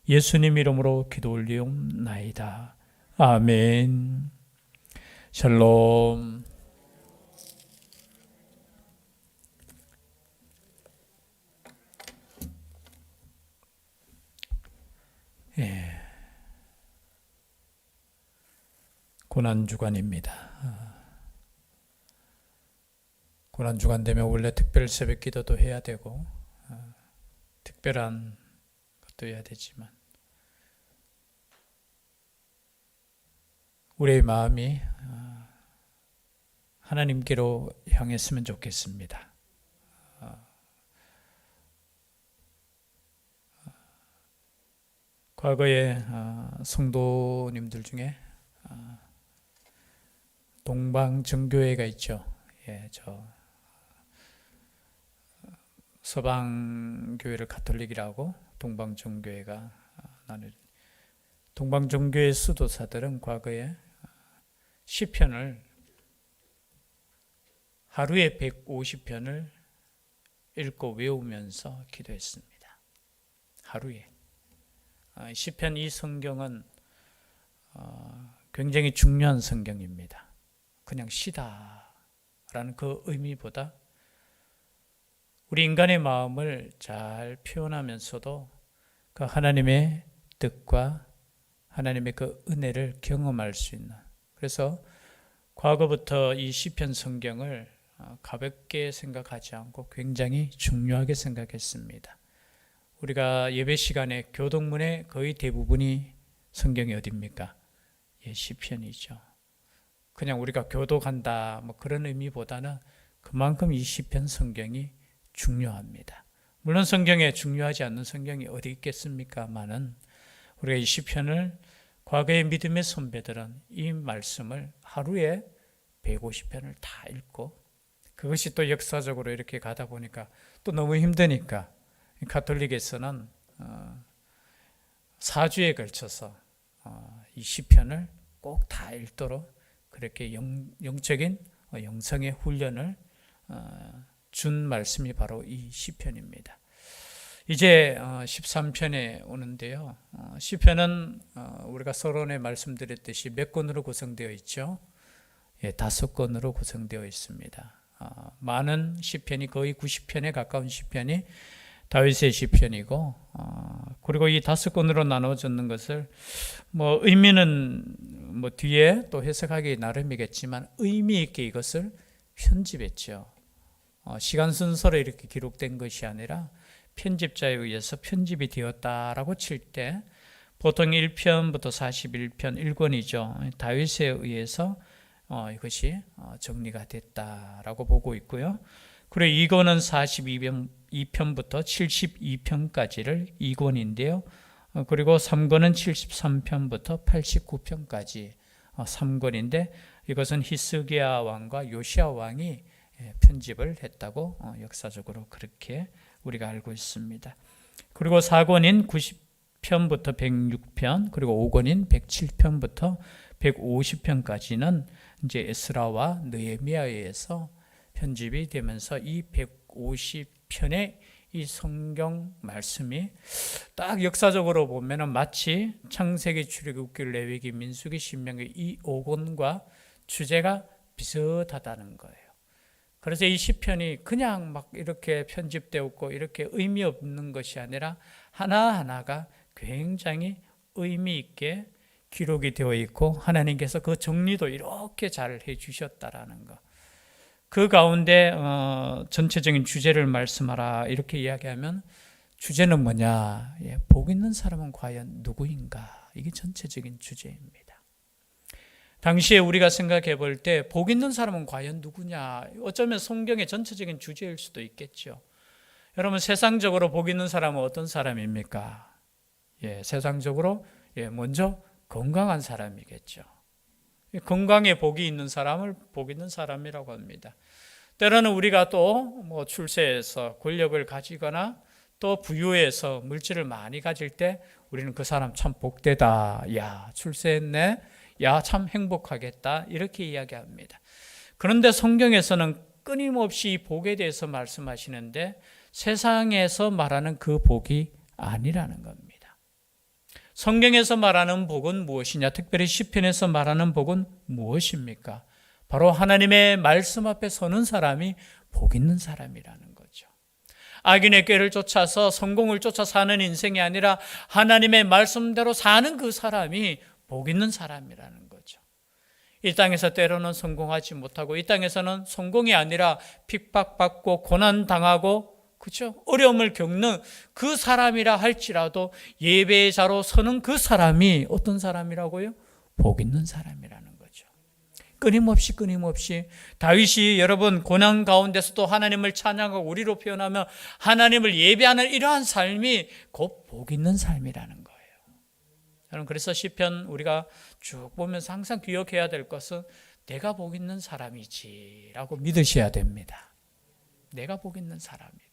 예수님 이름으로 기도 올리옵나이다. 아멘. 샬롬. 예. 고난주간입니다. 고난주간 되면 원래 특별 새벽 기도도 해야 되고 특별한 것도 해야 되지만 우리의 마음이 하나님께로 향했으면 좋겠습니다. 과거에 성도님들 중에 동방정교회가 있죠. 예, 저 서방교회를 가톨릭이라고 동방정교회가 나는 동방정교회 수도사들은 과거에 시편을 하루에 150편을 읽고 외우면서 기도했습니다. 하루에. 시편 이 성경은 굉장히 중요한 성경입니다. 그냥 시다라는 그 의미보다 우리 인간의 마음을 잘 표현하면서도 그 하나님의 뜻과 하나님의 그 은혜를 경험할 수 있는, 그래서 과거부터 이 시편 성경을 가볍게 생각하지 않고 굉장히 중요하게 생각했습니다. 우리가 예배 시간에 교동문의 거의 대부분이 성경이 어디입니까? 예, 시편이죠. 그냥 우리가 교독한다 뭐 그런 의미보다는 그만큼 이 시편 성경이 중요합니다. 물론 성경에 중요하지 않는 성경이 어디 있겠습니까마는 우리가 이 시편을 과거의 믿음의 선배들은 이 말씀을 하루에 150편을 다 읽고, 그것이 또 역사적으로 이렇게 가다 보니까 또 너무 힘드니까 가톨릭에서는 4주에 걸쳐서 이 시편을 꼭 다 읽도록 그렇게 영적인 영성의 훈련을 준 말씀이 바로 이 시편입니다. 이제 13편에 오는데요. 시편은 우리가 서론에 말씀드렸듯이 몇 권으로 구성되어 있죠? 예, 5권으로 구성되어 있습니다. 많은 시편이 거의 90편에 가까운 시편이 다윗의 시편이고, 그리고 이 5권으로 나눠졌는 것을 뭐 의미는 뭐 뒤에 또 해석하기 나름이겠지만 의미 있게 이것을 편집했죠. 시간 순서로 이렇게 기록된 것이 아니라 편집자에 의해서 편집이 되었다라고 칠 때 보통 1편부터 41편 1권이죠. 다윗에 의해서 이것이 정리가 됐다라고 보고 있고요. 그리고 2권은 42편부터 72편까지를 2권인데요. 그리고 3권은 73편부터 89편까지 3권인데 이것은 히스기야 왕과 요시야 왕이 편집을 했다고 역사적으로 그렇게 우리가 알고 있습니다. 그리고 4권인 90편부터 106편, 그리고 5권인 107편부터 150편까지는 이제 에스라와 느헤미야에 의해서 편집이 되면서 이 150편의 이 성경 말씀이 딱 역사적으로 보면은 마치 창세기, 출애굽기, 레위기, 민수기, 신명기 이 5권과 주제가 비슷하다는 거예요. 그래서 이 시편이 그냥 막 이렇게 편집되었고 이렇게 의미 없는 것이 아니라 하나하나가 굉장히 의미 있게 기록이 되어 있고 하나님께서 그 정리도 이렇게 잘 해주셨다라는 것. 그 가운데 전체적인 주제를 말씀하라 이렇게 이야기하면 주제는 뭐냐? 복 있는 사람은 과연 누구인가? 이게 전체적인 주제입니다. 당시에 우리가 생각해 볼 때 복 있는 사람은 과연 누구냐? 어쩌면 성경의 전체적인 주제일 수도 있겠죠. 여러분 세상적으로 복 있는 사람은 어떤 사람입니까? 세상적으로 먼저 건강한 사람이겠죠. 건강에 복이 있는 사람을 복 있는 사람이라고 합니다. 때로는 우리가 또 뭐 출세해서 권력을 가지거나 또 부유해서 물질을 많이 가질 때 우리는 그 사람 참 복되다. 야, 출세했네. 야, 참 행복하겠다. 이렇게 이야기합니다. 그런데 성경에서는 끊임없이 복에 대해서 말씀하시는데 세상에서 말하는 그 복이 아니라는 겁니다. 성경에서 말하는 복은 무엇이냐? 특별히 시편에서 말하는 복은 무엇입니까? 바로 하나님의 말씀 앞에 서는 사람이 복 있는 사람이라는 거죠. 악인의 꾀를 쫓아서 성공을 쫓아 사는 인생이 아니라 하나님의 말씀대로 사는 그 사람이 복 있는 사람이라는 거죠. 이 땅에서 때로는 성공하지 못하고 이 땅에서는 성공이 아니라 핍박받고 고난당하고 그렇죠? 어려움을 겪는 그 사람이라 할지라도 예배의 자로 서는 그 사람이 어떤 사람이라고요? 복 있는 사람이라는 거죠. 끊임없이 다윗이 여러분 고난 가운데서도 하나님을 찬양하고 우리로 표현하면 하나님을 예배하는 이러한 삶이 곧 복 있는 삶이라는 거예요. 여러분 그래서 시편 우리가 쭉 보면서 항상 기억해야 될 것은 내가 복 있는 사람이지라고 믿으셔야 됩니다. 내가 복 있는 사람이다.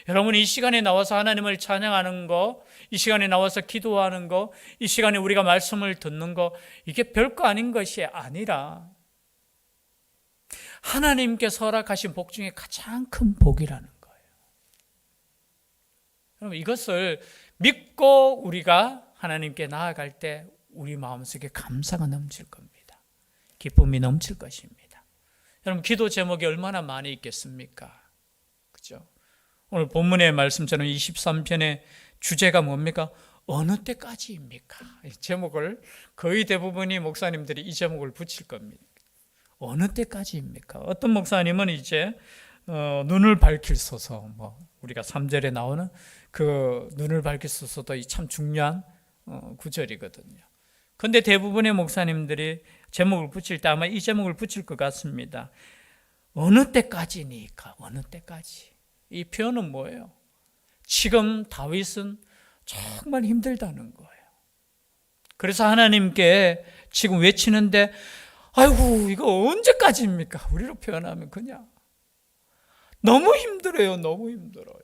여러분 이 시간에 나와서 하나님을 찬양하는 거, 이 시간에 나와서 기도하는 거, 이 시간에 우리가 말씀을 듣는 거 이게 별거 아닌 것이 아니라 하나님께서 허락하신 복 중에 가장 큰 복이라는 거예요. 여러분 이것을 믿고 우리가 하나님께 나아갈 때 우리 마음속에 감사가 넘칠 겁니다. 기쁨이 넘칠 것입니다. 여러분 기도 제목이 얼마나 많이 있겠습니까? 그죠? 오늘 본문의 말씀처럼 23편의 주제가 뭡니까? 어느 때까지입니까? 이 제목을 거의 대부분이 목사님들이 이 제목을 붙일 겁니다. 어느 때까지입니까? 어떤 목사님은 이제 눈을 밝힐소서, 우리가 3절에 나오는 그 눈을 밝힐소서도 참 중요한 구절이거든요. 그런데 대부분의 목사님들이 제목을 붙일 때 아마 이 제목을 붙일 것 같습니다. 어느 때까지니까, 어느 때까지. 이 표현은 뭐예요? 지금 다윗은 정말 힘들다는 거예요. 그래서 하나님께 지금 외치는데 아이고 이거 언제까지입니까? 우리로 표현하면 그냥 너무 힘들어요. 너무 힘들어요.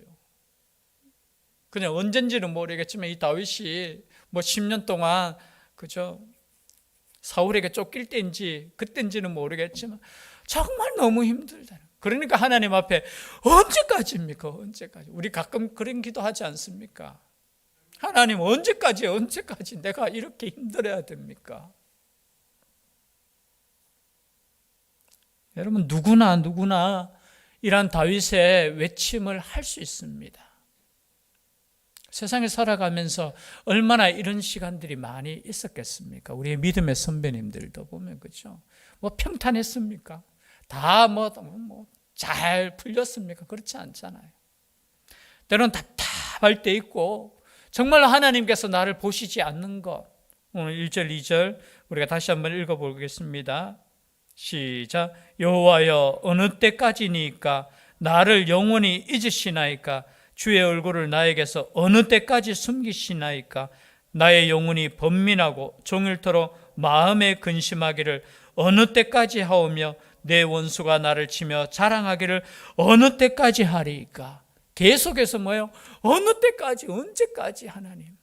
그냥 언젠지는 모르겠지만 이 다윗이 10년 동안 그죠? 사울에게 쫓길 때인지 그때인지는 모르겠지만 정말 너무 힘들다는 그러니까 하나님 앞에 언제까지입니까? 언제까지? 우리 가끔 그런 기도하지 않습니까? 하나님 언제까지 내가 이렇게 힘들어야 됩니까? 여러분 누구나 이러한 다윗의 외침을 할 수 있습니다. 세상에 살아가면서 얼마나 이런 시간들이 많이 있었겠습니까? 우리의 믿음의 선배님들도 보면 그렇죠? 평탄했습니까? 다 잘 풀렸습니까? 그렇지 않잖아요. 때로는 답답할 때 있고 정말 하나님께서 나를 보시지 않는 것. 오늘 1절 2절 우리가 다시 한번 읽어보겠습니다. 시작. 여호와여 어느 때까지니까 나를 영원히 잊으시나이까 주의 얼굴을 나에게서 어느 때까지 숨기시나이까 나의 영혼이 번민하고 종일토록 마음에 근심하기를 어느 때까지 하오며 내 원수가 나를 치며 자랑하기를 어느 때까지 하리이까. 계속해서 뭐예요? 어느 때까지, 언제까지 하나님?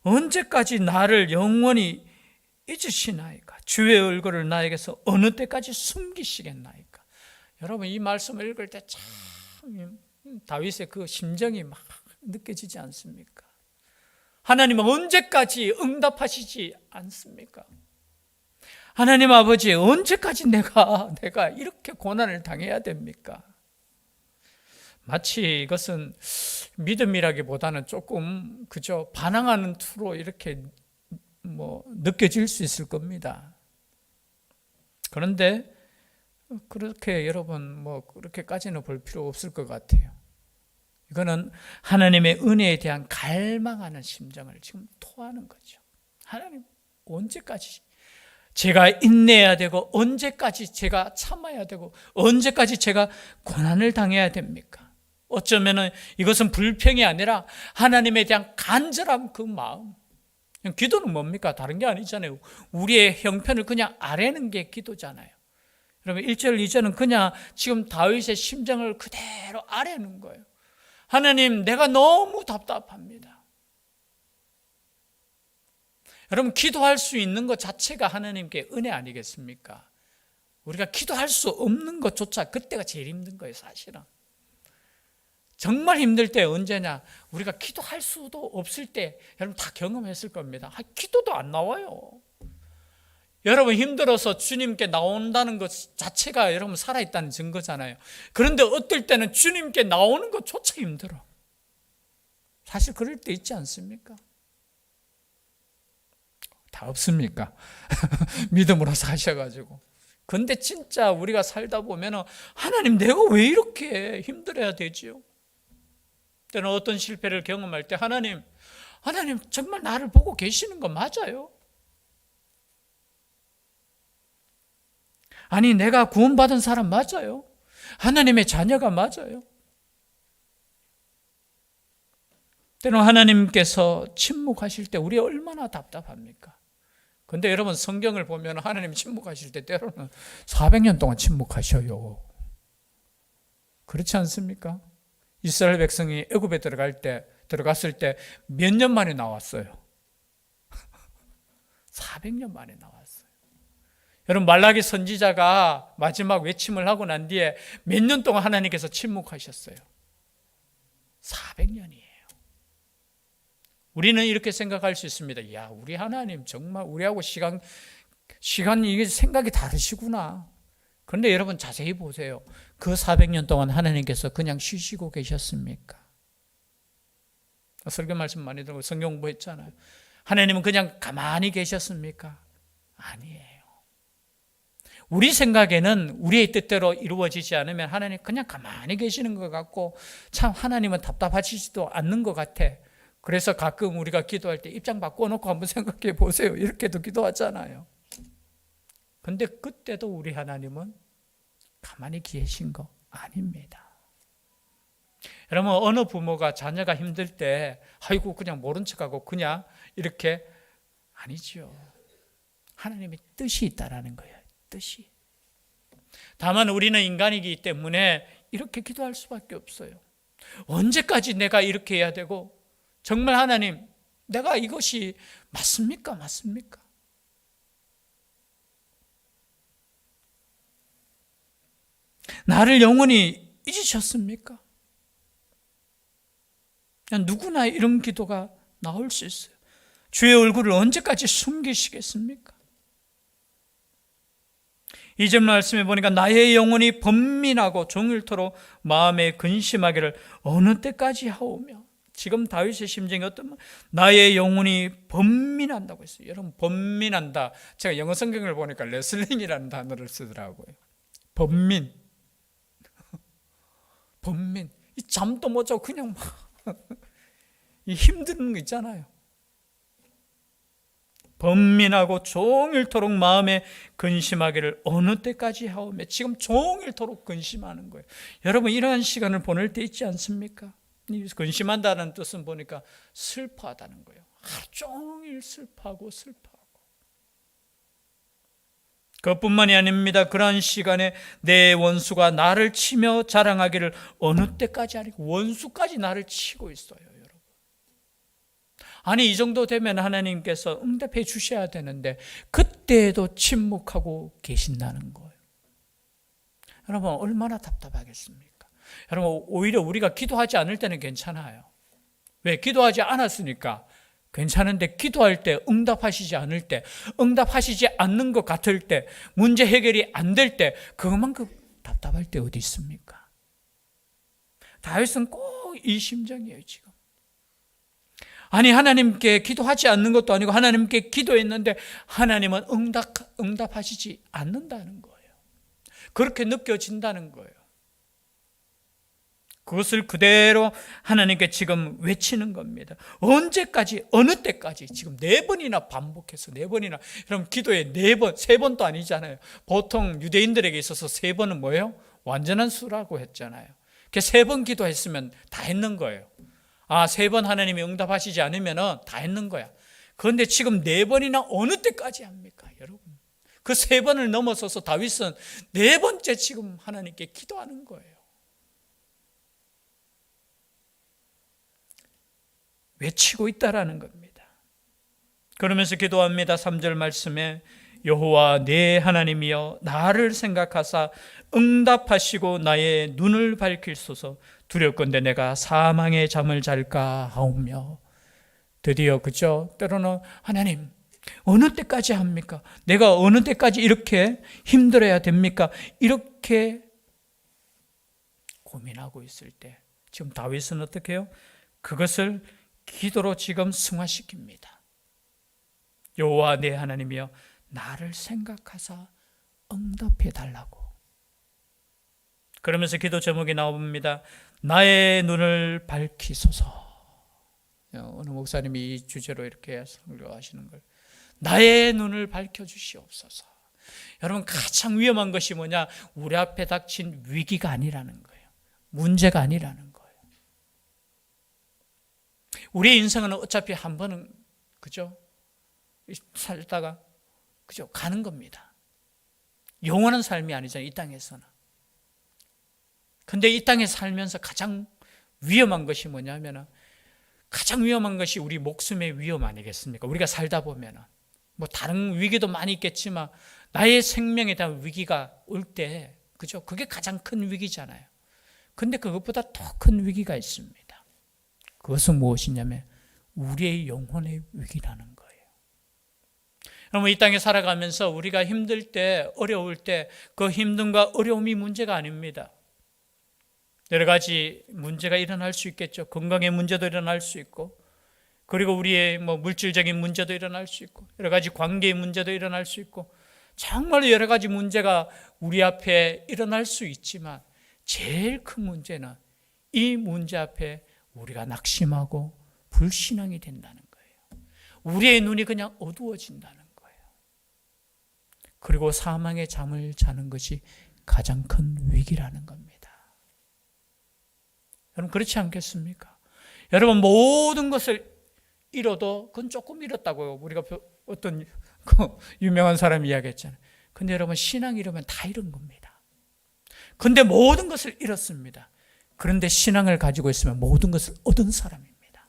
언제까지 나를 영원히 잊으시나이까? 주의 얼굴을 나에게서 어느 때까지 숨기시겠나이까? 여러분 이 말씀을 읽을 때 참 다윗의 그 심정이 막 느껴지지 않습니까? 하나님은 언제까지 응답하시지 않습니까? 하나님 아버지 언제까지 내가 이렇게 고난을 당해야 됩니까? 마치 이것은 믿음이라기보다는 조금 그저 반항하는 투로 이렇게 느껴질 수 있을 겁니다. 그런데 그렇게 여러분 그렇게까지는 볼 필요 없을 것 같아요. 이거는 하나님의 은혜에 대한 갈망하는 심정을 지금 토하는 거죠. 하나님 언제까지 제가 인내해야 되고 언제까지 제가 참아야 되고 언제까지 제가 고난을 당해야 됩니까? 어쩌면 이것은 불평이 아니라 하나님에 대한 간절한 그 마음. 기도는 뭡니까? 다른 게 아니잖아요. 우리의 형편을 그냥 아뢰는 게 기도잖아요. 여러분 1절 2절은 그냥 지금 다윗의 심정을 그대로 아뢰는 거예요. 하나님 내가 너무 답답합니다. 여러분 기도할 수 있는 것 자체가 하나님께 은혜 아니겠습니까? 우리가 기도할 수 없는 것조차 그때가 제일 힘든 거예요. 사실은 정말 힘들 때 언제냐? 우리가 기도할 수도 없을 때 여러분 다 경험했을 겁니다. 기도도 안 나와요. 여러분 힘들어서 주님께 나온다는 것 자체가 여러분 살아있다는 증거잖아요. 그런데 어떨 때는 주님께 나오는 것조차 힘들어. 사실 그럴 때 있지 않습니까? 다 없습니까? 믿음으로 사셔가지고. 근데 진짜 우리가 살다 보면 하나님 내가 왜 이렇게 힘들어야 되지요? 때는 어떤 실패를 경험할 때 하나님 정말 나를 보고 계시는 거 맞아요? 아니 내가 구원받은 사람 맞아요? 하나님의 자녀가 맞아요? 때는 하나님께서 침묵하실 때 우리 얼마나 답답합니까? 근데 여러분 성경을 보면 하나님 침묵하실 때 때로는 400년 동안 침묵하셔요. 그렇지 않습니까? 이스라엘 백성이 애굽에 들어갔을 때 몇 년 만에 나왔어요? 400년 만에 나왔어요. 여러분 말라기 선지자가 마지막 외침을 하고 난 뒤에 몇 년 동안 하나님께서 침묵하셨어요? 400년이에요. 우리는 이렇게 생각할 수 있습니다. 야, 우리 하나님 정말 우리하고 시간 이게 생각이 다르시구나. 그런데 여러분 자세히 보세요. 그 400년 동안 하나님께서 그냥 쉬시고 계셨습니까? 설교 말씀 많이 들고 성경 공부했잖아요. 하나님은 그냥 가만히 계셨습니까? 아니에요. 우리 생각에는 우리의 뜻대로 이루어지지 않으면 하나님 그냥 가만히 계시는 것 같고 참 하나님은 답답하시지도 않는 것 같아. 그래서 가끔 우리가 기도할 때 입장 바꿔놓고 한번 생각해 보세요. 이렇게도 기도하잖아요. 근데 그때도 우리 하나님은 가만히 계신 거 아닙니다. 여러분 어느 부모가 자녀가 힘들 때 아이고 그냥 모른 척하고 그냥 이렇게 아니죠. 하나님의 뜻이 있다라는 거예요. 뜻이. 다만 우리는 인간이기 때문에 이렇게 기도할 수밖에 없어요. 언제까지 내가 이렇게 해야 되고 정말 하나님 내가 이것이 맞습니까? 맞습니까? 나를 영원히 잊으셨습니까? 누구나 이런 기도가 나올 수 있어요. 주의 얼굴을 언제까지 숨기시겠습니까? 2절 말씀에 보니까 나의 영혼이 번민하고 종일토록 마음에 근심하기를 어느 때까지 하오며. 지금 다윗의 심정이 어떤 나의 영혼이 번민한다고 했어요. 여러분 번민한다. 제가 영어 성경을 보니까 레슬링이라는 단어를 쓰더라고요. 번민. 번민. 이 잠도 못 자고 그냥 막 이 힘든 거 있잖아요. 번민하고 종일토록 마음에 근심하기를 어느 때까지 하오며. 지금 종일토록 근심하는 거예요. 여러분 이러한 시간을 보낼 때 있지 않습니까? 근심한다는 뜻은 보니까 슬퍼하다는 거예요. 하루 종일 슬퍼하고. 그것뿐만이 아닙니다. 그러한 시간에 내 원수가 나를 치며 자랑하기를 어느 때까지 하리까. 원수까지 나를 치고 있어요, 여러분. 아니 이 정도 되면 하나님께서 응답해 주셔야 되는데 그때에도 침묵하고 계신다는 거예요. 여러분 얼마나 답답하겠습니까? 여러분 오히려 우리가 기도하지 않을 때는 괜찮아요. 왜? 기도하지 않았으니까 괜찮은데 기도할 때 응답하시지 않을 때, 응답하시지 않는 것 같을 때, 문제 해결이 안 될 때 그것만큼 답답할 때 어디 있습니까? 다윗은 꼭 이 심정이에요 지금. 아니 하나님께 기도하지 않는 것도 아니고 하나님께 기도했는데 하나님은 응답하시지 않는다는 거예요. 그렇게 느껴진다는 거예요. 그것을 그대로 하나님께 지금 외치는 겁니다. 언제까지 어느 때까지 지금 4번이나 반복해서 4번이나 여러분 기도에 4번 3번도 아니잖아요. 보통 유대인들에게 있어서 3번은 뭐예요? 완전한 수라고 했잖아요. 3번 기도했으면 다 했는 거예요. 3번 하나님이 응답하시지 않으면 다 했는 거야. 그런데 지금 4번이나 어느 때까지 합니까, 여러분? 그 3번을 넘어서서 다윗은 4번째 지금 하나님께 기도하는 거예요. 외치고 있다라는 겁니다. 그러면서 기도합니다. 3절 말씀에 여호와 내 하나님이여 나를 생각하사 응답하시고 나의 눈을 밝히소서. 두렵건대 내가 사망의 잠을 잘까 하오며. 드디어 그죠? 때로는 하나님 어느 때까지 합니까? 내가 어느 때까지 이렇게 힘들어야 됩니까? 이렇게 고민하고 있을 때 지금 다윗은 어떻게 해요? 그것을 기도로 지금 승화시킵니다. 여호와 내 하나님이여 나를 생각하사 응답해 달라고. 그러면서 기도 제목이 나옵니다. 나의 눈을 밝히소서. 어느 목사님이 이 주제로 이렇게 설교하시는 걸, 나의 눈을 밝혀주시옵소서. 여러분 가장 위험한 것이 뭐냐? 우리 앞에 닥친 위기가 아니라는 거예요. 문제가 아니라는 거예요. 우리의 인생은 어차피 한 번은 그죠? 살다가 그죠? 가는 겁니다. 영원한 삶이 아니잖아요. 이 땅에서는. 근데 이 땅에 살면서 가장 위험한 것이 뭐냐면, 가장 위험한 것이 우리 목숨의 위험 아니겠습니까? 우리가 살다 보면 뭐 다른 위기도 많이 있겠지만 나의 생명에 대한 위기가 올 때, 그죠? 그게 가장 큰 위기잖아요. 근데 그것보다 더 큰 위기가 있습니다. 그것은 무엇이냐면 우리의 영혼의 위기라는 거예요. 여러분 이 땅에 살아가면서 우리가 힘들 때, 어려울 때 그 힘듦과 어려움이 문제가 아닙니다. 여러 가지 문제가 일어날 수 있겠죠. 건강의 문제도 일어날 수 있고, 그리고 우리의 물질적인 문제도 일어날 수 있고, 여러 가지 관계의 문제도 일어날 수 있고, 정말 여러 가지 문제가 우리 앞에 일어날 수 있지만 제일 큰 문제는 이 문제 앞에 우리가 낙심하고 불신앙이 된다는 거예요. 우리의 눈이 그냥 어두워진다는 거예요. 그리고 사망의 잠을 자는 것이 가장 큰 위기라는 겁니다. 여러분 그렇지 않겠습니까? 여러분 모든 것을 잃어도 그건 조금 잃었다고요. 우리가 어떤 유명한 사람이 이야기했잖아요. 근데 여러분 신앙 잃으면 다 잃은 겁니다. 근데 모든 것을 잃었습니다. 그런데 신앙을 가지고 있으면 모든 것을 얻은 사람입니다.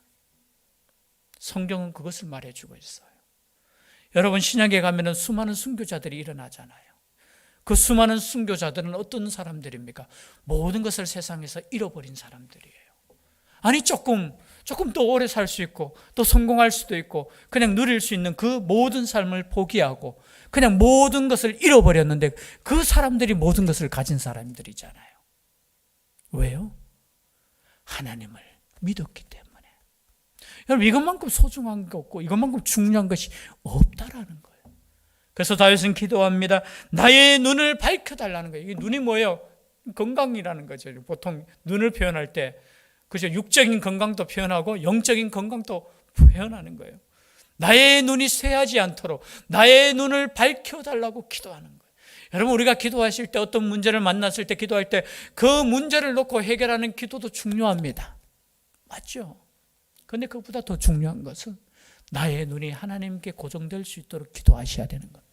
성경은 그것을 말해주고 있어요. 여러분 신약에 가면 수많은 순교자들이 일어나잖아요. 그 수많은 순교자들은 어떤 사람들입니까? 모든 것을 세상에서 잃어버린 사람들이에요. 아니 조금 더 오래 살 수 있고 또 성공할 수도 있고 그냥 누릴 수 있는 그 모든 삶을 포기하고 그냥 모든 것을 잃어버렸는데 그 사람들이 모든 것을 가진 사람들이잖아요. 왜요? 하나님을 믿었기 때문에. 여러분 이것만큼 소중한 게 없고 이것만큼 중요한 것이 없다라는 거예요. 그래서 다윗은 기도합니다. 나의 눈을 밝혀달라는 거예요. 이게 눈이 뭐예요? 건강이라는 거죠. 보통 눈을 표현할 때 그죠? 육적인 건강도 표현하고 영적인 건강도 표현하는 거예요. 나의 눈이 쇠하지 않도록 나의 눈을 밝혀달라고 기도하는 거예요. 여러분 우리가 기도하실 때 어떤 문제를 만났을 때 기도할 때 그 문제를 놓고 해결하는 기도도 중요합니다. 맞죠? 그런데 그것보다 더 중요한 것은 나의 눈이 하나님께 고정될 수 있도록 기도하셔야 되는 겁니다.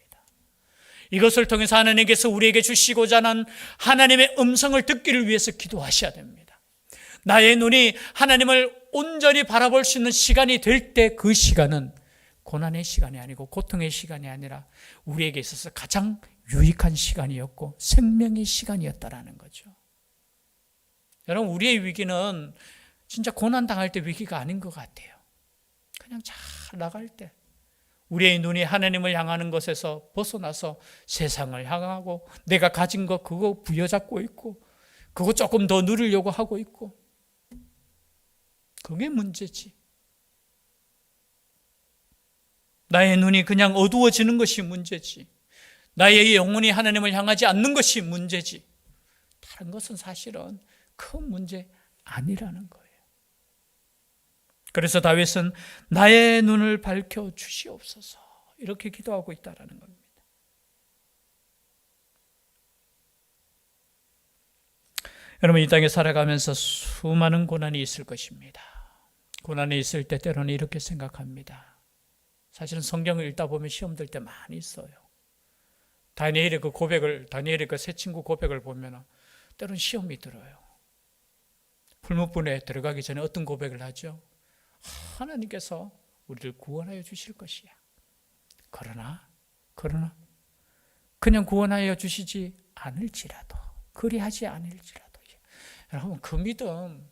이것을 통해서 하나님께서 우리에게 주시고자 하는 하나님의 음성을 듣기를 위해서 기도하셔야 됩니다. 나의 눈이 하나님을 온전히 바라볼 수 있는 시간이 될 때 그 시간은 고난의 시간이 아니고 고통의 시간이 아니라 우리에게 있어서 가장 유익한 시간이었고 생명의 시간이었다라는 거죠. 여러분 우리의 위기는 진짜 고난당할 때 위기가 아닌 것 같아요. 그냥 잘 나갈 때 우리의 눈이 하나님을 향하는 것에서 벗어나서 세상을 향하고 내가 가진 거 그거 부여잡고 있고 그거 조금 더 누리려고 하고 있고 그게 문제지. 나의 눈이 그냥 어두워지는 것이 문제지. 나의 영혼이 하나님을 향하지 않는 것이 문제지. 다른 것은 사실은 큰 문제 아니라는 거예요. 그래서 다윗은 나의 눈을 밝혀 주시옵소서 이렇게 기도하고 있다는 겁니다. 여러분 이 땅에 살아가면서 수많은 고난이 있을 것입니다. 고난이 있을 때 때로는 이렇게 생각합니다. 사실은 성경을 읽다 보면 시험 들 때 많이 있어요. 다니엘의 그 세 친구 고백을 보면 때로는 시험이 들어요. 풀무불에 들어가기 전에 어떤 고백을 하죠? 하나님께서 우리를 구원하여 주실 것이야. 그러나 그냥 구원하여 주시지 않을지라도 그리하지 않을지라도 여러분, 그 믿음,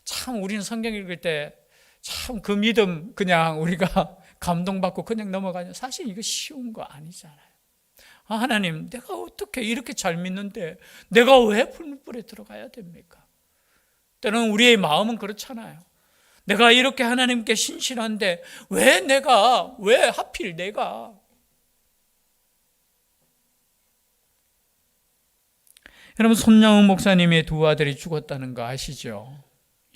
참 우리는 성경 읽을 때 참 그 믿음 그냥 우리가 감동받고 그냥 넘어가냐. 사실 이거 쉬운 거 아니잖아요. 하나님, 내가 어떻게 이렇게 잘 믿는데 내가 왜 풀무불에 들어가야 됩니까? 때로는 우리의 마음은 그렇잖아요. 내가 이렇게 하나님께 신실한데 왜 하필 내가. 여러분, 손양훈 목사님의 두 아들이 죽었다는 거 아시죠?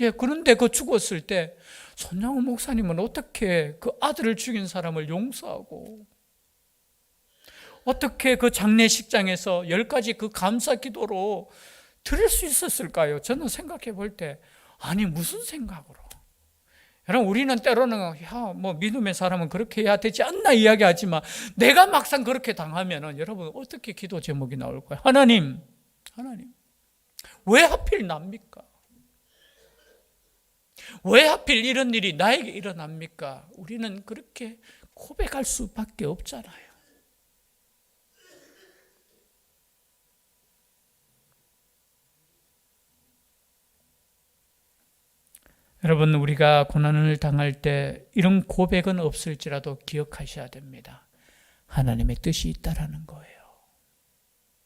예, 그런데 그 죽었을 때 손양훈 목사님은 어떻게 그 아들을 죽인 사람을 용서하고 어떻게 그 장례식장에서 10가지 그 감사 기도로 드릴 수 있었을까요? 저는 생각해 볼 때, 아니, 무슨 생각으로? 여러분, 우리는 때로는, 믿음의 사람은 그렇게 해야 되지 않나 이야기하지만, 내가 막상 그렇게 당하면은, 여러분, 어떻게 기도 제목이 나올까요? 하나님, 왜 하필 납니까? 왜 하필 이런 일이 나에게 일어납니까? 우리는 그렇게 고백할 수밖에 없잖아요. 여러분, 우리가 고난을 당할 때 이런 고백은 없을지라도 기억하셔야 됩니다. 하나님의 뜻이 있다라는 거예요.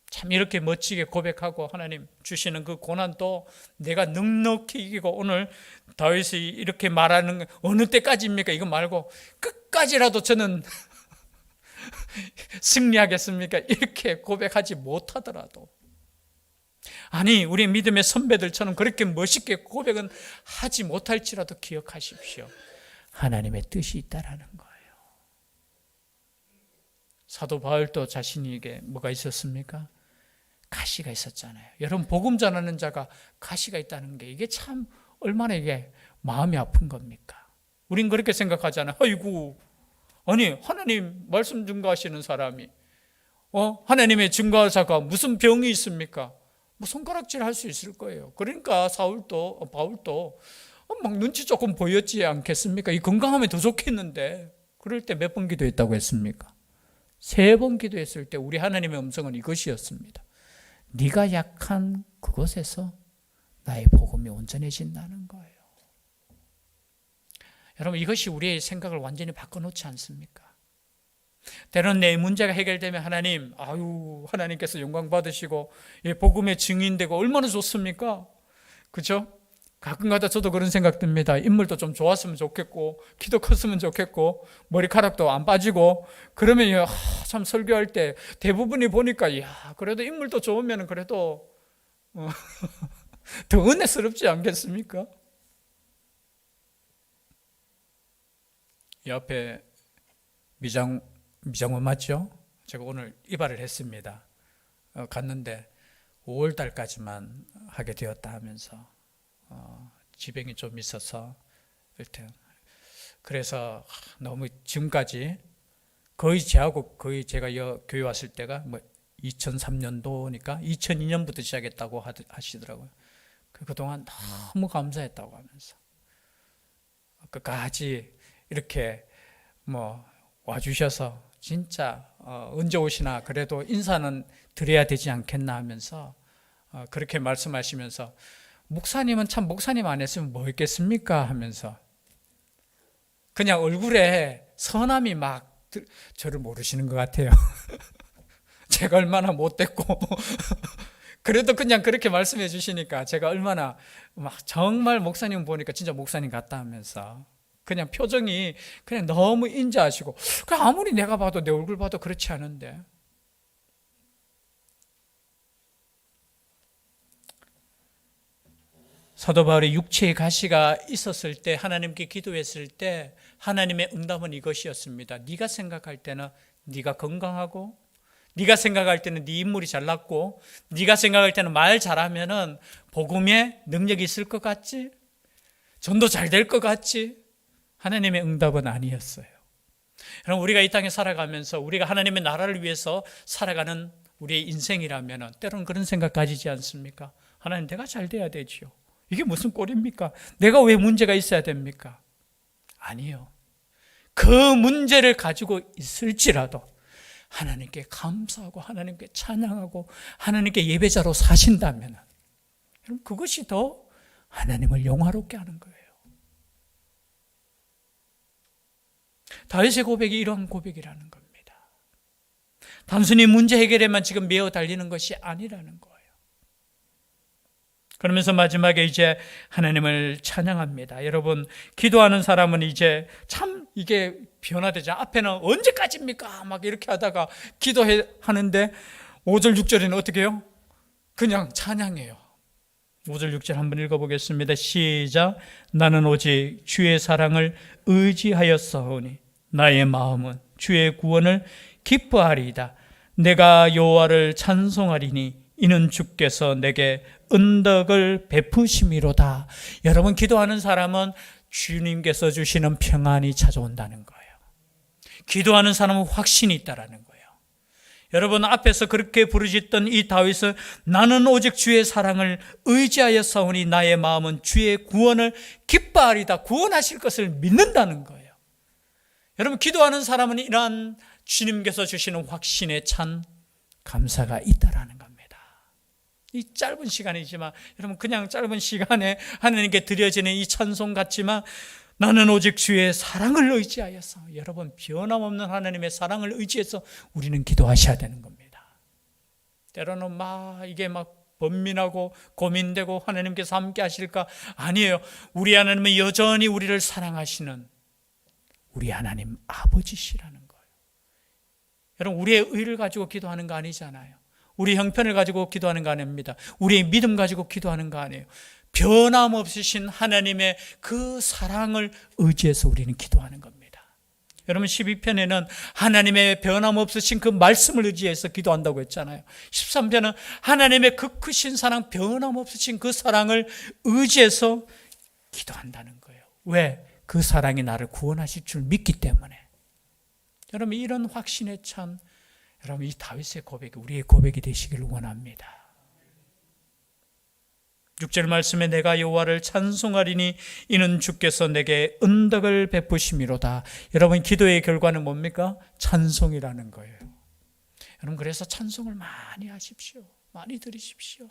참 이렇게 멋지게 고백하고 하나님 주시는 그 고난도 내가 넉넉히 이기고, 오늘 다윗이 이렇게 말하는 어느 때까지입니까? 이거 말고 끝까지라도 저는 승리하겠습니까? 이렇게 고백하지 못하더라도, 아니, 우리 믿음의 선배들처럼 그렇게 멋있게 고백은 하지 못할지라도 기억하십시오. 하나님의 뜻이 있다라는 거예요. 사도 바울도 자신에게 뭐가 있었습니까? 가시가 있었잖아요. 여러분, 복음 전하는 자가 가시가 있다는 게 이게 참 얼마나 이게 마음이 아픈 겁니까? 우린 그렇게 생각하잖아요. 아이고, 아니, 하나님 말씀 증거하시는 사람이 하나님의 증거자가 무슨 병이 있습니까? 뭐 손가락질 할 수 있을 거예요. 그러니까 바울도 막 눈치 조금 보였지 않겠습니까? 이 건강하면 더 좋겠는데, 그럴 때 몇 번 기도했다고 했습니까? 3번 기도했을 때 우리 하나님의 음성은 이것이었습니다. 네가 약한 그곳에서 나의 복음이 온전해진다는 거예요. 여러분, 이것이 우리의 생각을 완전히 바꿔놓지 않습니까? 때로는 내 문제가 해결되면 하나님께서 영광 받으시고 복음의 증인되고 얼마나 좋습니까? 그죠? 가끔가다 저도 그런 생각 듭니다. 인물도 좀 좋았으면 좋겠고, 키도 컸으면 좋겠고, 머리카락도 안 빠지고, 그러면 참 설교할 때 대부분이 보니까 그래도 인물도 좋으면 그래도 더 은혜스럽지 않겠습니까? 옆에 미장원 맞죠? 제가 오늘 이발을 했습니다. 갔는데 5월 달까지만 하게 되었다 하면서 지병이 좀 있어서 그래서 너무 지금까지 거의 제가 교회 왔을 때가 2003년도니까 2002년부터 시작했다고 하시더라고요. 그동안 너무 감사했다고 하면서 끝까지 이렇게 와주셔서 진짜 언제 오시나 그래도 인사는 드려야 되지 않겠나 하면서 그렇게 말씀하시면서, 목사님은 참 목사님 안 했으면 뭐 했겠습니까? 하면서 그냥 얼굴에 선함이 막 저를 모르시는 것 같아요. 제가 얼마나 못됐고 그래도 그냥 그렇게 말씀해 주시니까 제가 얼마나 정말 목사님 보니까 진짜 목사님 같다 하면서 그냥 표정이 그냥 너무 인자하시고, 아무리 내가 봐도 내 얼굴 봐도 그렇지 않은데. 사도 바울의 육체의 가시가 있었을 때, 하나님께 기도했을 때 하나님의 응답은 이것이었습니다. 네가 생각할 때는 네가 건강하고, 네가 생각할 때는 네 인물이 잘났고, 네가 생각할 때는 말 잘하면은 복음에 능력이 있을 것 같지? 전도 잘 될 것 같지? 하나님의 응답은 아니었어요. 여러분, 우리가 이 땅에 살아가면서 우리가 하나님의 나라를 위해서 살아가는 우리의 인생이라면 때로는 그런 생각 가지지 않습니까? 하나님, 내가 잘 돼야 되지요. 이게 무슨 꼴입니까? 내가 왜 문제가 있어야 됩니까? 아니요. 그 문제를 가지고 있을지라도 하나님께 감사하고 하나님께 찬양하고 하나님께 예배자로 사신다면, 여러분, 그것이 더 하나님을 영화롭게 하는 거예요. 다윗의 고백이 이러한 고백이라는 겁니다. 단순히 문제 해결에만 지금 매어 달리는 것이 아니라는 거예요. 그러면서 마지막에 이제 하나님을 찬양합니다. 여러분, 기도하는 사람은 이제 참 이게 변화되죠. 앞에는 언제까지입니까? 막 이렇게 하다가 기도하는데 5절, 6절에는 어떻게 해요? 그냥 찬양해요. 5절, 6절 한번 읽어보겠습니다. 시작. 나는 오직 주의 사랑을 의지하였사오니 나의 마음은 주의 구원을 기뻐하리이다. 내가 여호와를 찬송하리니 이는 주께서 내게 은덕을 베푸심이로다. 여러분, 기도하는 사람은 주님께서 주시는 평안이 찾아온다는 거예요. 기도하는 사람은 확신이 있다라는 거예요. 여러분, 앞에서 그렇게 부르짖던 이 다윗은 나는 오직 주의 사랑을 의지하였사오니 나의 마음은 주의 구원을 기뻐하리다. 구원하실 것을 믿는다는 거예요. 여러분, 기도하는 사람은 이러한 주님께서 주시는 확신에 찬 감사가 있다라는 겁니다. 이 짧은 시간이지만 여러분, 그냥 짧은 시간에 하나님께 드려지는 이 찬송 같지만 나는 오직 주의 사랑을 의지하여서, 여러분, 변함없는 하나님의 사랑을 의지해서 우리는 기도하셔야 되는 겁니다. 때로는 이게 번민하고 고민되고 하나님께서 함께 하실까? 아니에요. 우리 하나님은 여전히 우리를 사랑하시는 우리 하나님 아버지시라는 거예요. 여러분, 우리의 의를 가지고 기도하는 거 아니잖아요. 우리 형편을 가지고 기도하는 거 아닙니다. 우리의 믿음 가지고 기도하는 거 아니에요. 변함없으신 하나님의 그 사랑을 의지해서 우리는 기도하는 겁니다. 여러분, 12편에는 하나님의 변함없으신 그 말씀을 의지해서 기도한다고 했잖아요. 13편은 하나님의 그 크신 사랑, 변함없으신 그 사랑을 의지해서 기도한다는 거예요. 왜? 그 사랑이 나를 구원하실 줄 믿기 때문에. 여러분, 이런 확신에 찬 여러분, 이 다윗의 고백이 우리의 고백이 되시기를 원합니다. 6절 말씀에 내가 여호와를 찬송하리니 이는 주께서 내게 은덕을 베푸심이로다. 여러분, 기도의 결과는 뭡니까? 찬송이라는 거예요. 여러분, 그래서 찬송을 많이 하십시오. 많이 드리십시오.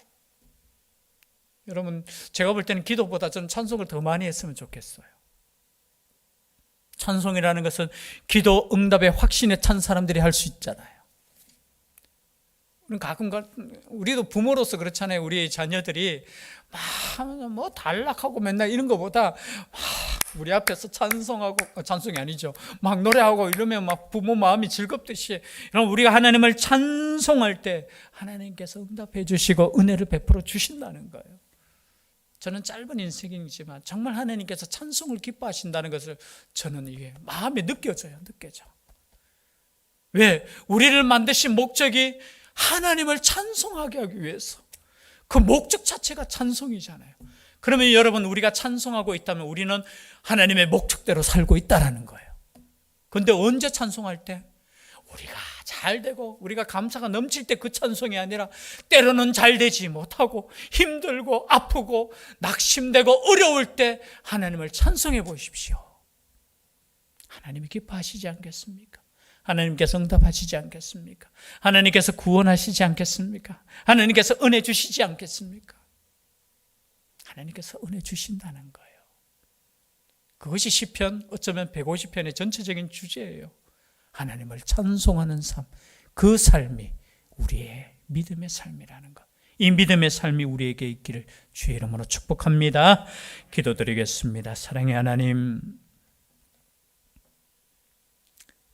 여러분, 제가 볼 때는 기도보다 저는 찬송을 더 많이 했으면 좋겠어요. 찬송이라는 것은 기도 응답의 확신에 찬 사람들이 할 수 있잖아요. 가끔 우리도 부모로서 그렇잖아요. 우리 자녀들이 막 단락하고 맨날 이런 거보다 우리 앞에서 찬송하고, 찬송이 아니죠, 막 노래하고 이러면 막 부모 마음이 즐겁듯이, 여러분, 우리가 하나님을 찬송할 때 하나님께서 응답해 주시고 은혜를 베풀어 주신다는 거예요. 저는 짧은 인생이지만 정말 하나님께서 찬송을 기뻐하신다는 것을 저는 이게 마음에 느껴져. 왜? 우리를 만드신 목적이 하나님을 찬송하게 하기 위해서. 그 목적 자체가 찬송이잖아요. 그러면 여러분, 우리가 찬송하고 있다면 우리는 하나님의 목적대로 살고 있다라는 거예요. 그런데 언제 찬송할 때? 우리가 잘 되고 우리가 감사가 넘칠 때 그 찬송이 아니라 때로는 잘 되지 못하고 힘들고 아프고 낙심되고 어려울 때 하나님을 찬송해 보십시오. 하나님이 기뻐하시지 않겠습니까? 하나님께서 응답하시지 않겠습니까? 하나님께서 구원하시지 않겠습니까? 하나님께서 은혜 주시지 않겠습니까? 하나님께서 은혜 주신다는 거예요. 그것이 시편, 어쩌면 150편의 전체적인 주제예요. 하나님을 찬송하는 삶, 그 삶이 우리의 믿음의 삶이라는 것. 이 믿음의 삶이 우리에게 있기를 주의 이름으로 축복합니다. 기도드리겠습니다. 사랑의 하나님,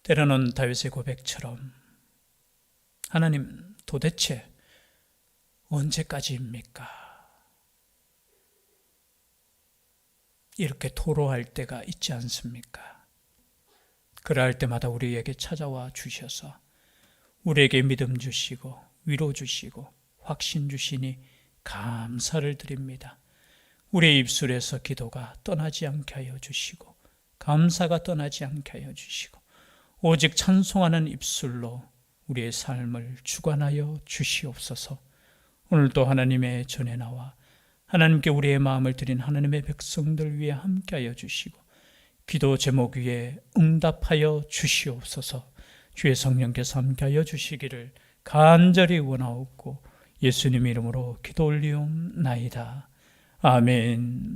때로는 다윗의 고백처럼 하나님, 도대체 언제까지입니까? 이렇게 토로할 때가 있지 않습니까? 그러할 때마다 우리에게 찾아와 주셔서 우리에게 믿음 주시고 위로 주시고 확신 주시니 감사를 드립니다. 우리의 입술에서 기도가 떠나지 않게 하여 주시고 감사가 떠나지 않게 하여 주시고 오직 찬송하는 입술로 우리의 삶을 주관하여 주시옵소서. 오늘도 하나님의 전에 나와 하나님께 우리의 마음을 드린 하나님의 백성들 위해 함께하여 주시고 기도 제목 위에 응답하여 주시옵소서. 주의 성령께서 함께하여 주시기를 간절히 원하옵고 예수님 이름으로 기도 올리옵나이다. 아멘.